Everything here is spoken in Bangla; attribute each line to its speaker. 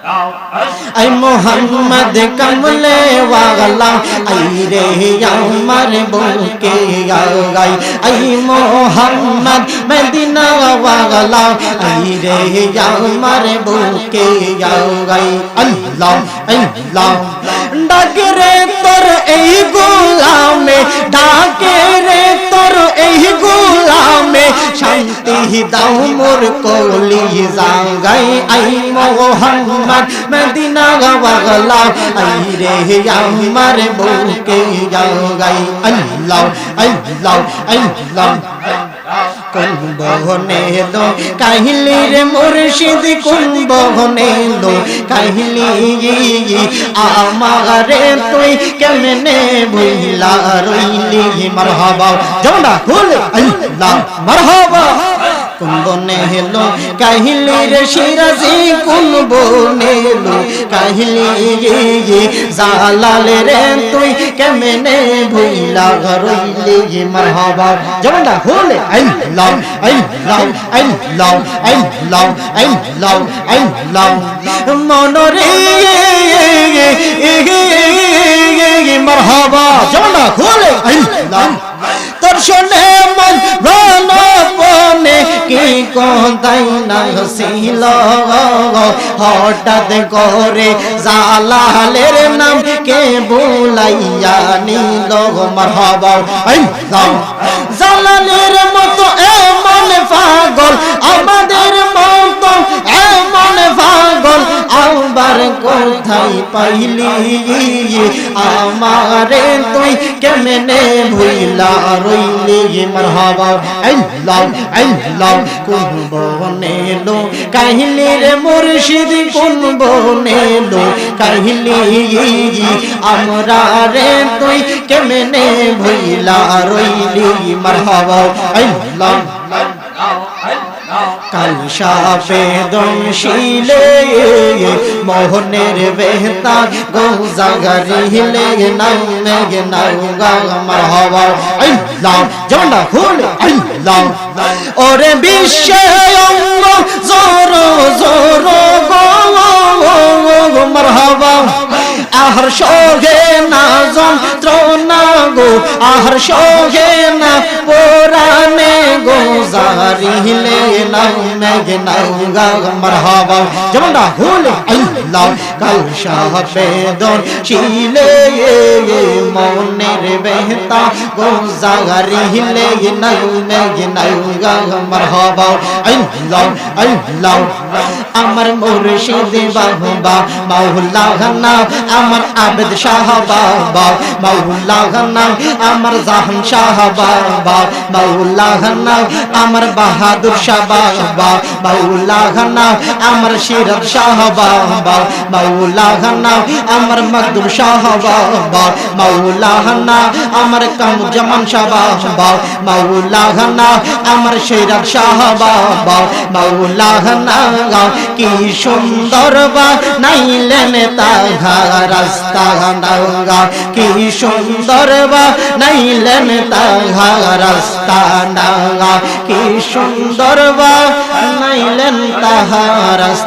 Speaker 1: ऐ मोहम्मद कमले वाला आई रे अमर बुके गई ऐ मोहम्मद मदीना वाला आई रे अमर बुके गई अल्लाह अल्लाह डाके तोर এই গোলামে ডাকে রে তোর এই গোলামে শান্তি দাও মোর কলি জাগাই আই মোহাম্মদ মদিনা ওয়ালা আই রে আমার বুকে জাগাই আল্লাহ আল্লাহ আল্লাহ কোন বহনে লো কাহিলি রে মুর্শিদ কোন বহনে লো কাহিলি আমারে তুই কেমনে ভুইলা রইলি মারহাবা জমনা খুলে আল্লাহ মারহাবা কোন বনে হেলো কাহিলি রে সিরাজি কোন বনে হেলো কাহিলি জালাল রে তুই কেমনে ভুইলা রইলি মারহাবা জমনা খুলে আল্লাহ আল্লাহ আল্লাহ আল্লাহ আল্লাহ আল্লাহ মনরে মারহাবা জমনা খুলে আল্লাহ তোর শোনে মন রণপনে কি কোথায় না ছিল হঠাৎ করে জালালের নাম কে বুলাইয়া নিল মারহাবা আল্লাহ জালালের মতো এমন পাগল আমাদের মতো এমন পাগল আবার কোথায় পাইলি আমারে তুই কেমনে ভুইলা রইলি মারহাবা আল্লাহ আল্লাহ কোন বনে লো কাহিলি রে মুর্শিদ কোন বনে লো কাহিলি আমরা রে তুই কেমনে ভুইলা রইলি মারহাবা আল্লাহ কাল সাবেদন শিলে মোহনের বেহতা গোজাগারিলে নামে নাউগা মারহাবা আল্লাহ জমনা খুলে আল্লাহ ওরে বিশ্বে অঙ্গ জোর জোর গো মারহাবা আহর সোহে না যন্ত্রণা গো আহর সোহে না পুরানে গো জারিলে নামে নাউগা মারহাবা জমনা খুলে আল্লাহ কাল সাবেদন শিলে মনের বেহতা গো জারিলে নামে নাউগা মারহাবা আল্লাহ আল্লাহ আমার মুর্শিদ বাবা মাওলা গানা আমার আবেদ শাহ বাবা মাওলা গানা আমার জাহান শাহ বাবা মাওলা গানা আমার বাহাদুর শাহ বাবা মাওলা গানা আমার শিরদ শাহ বাবা মাওলা গানা আমার মকদুম শাহ বাবা মাওলা গানা আমার কামজামান শাহ বাবা মাওলা গানা আমার শিরদ শাহ বাবা মাওলা গানা কি সুন্দর বা নাইলেন তাহার রাস্তা নাঙ্গা কি সুন্দর বা নাইলেন তাহার রাস্তা নাঙ্গা কি সুন্দর বা নাইলেন তাহার রাস্তা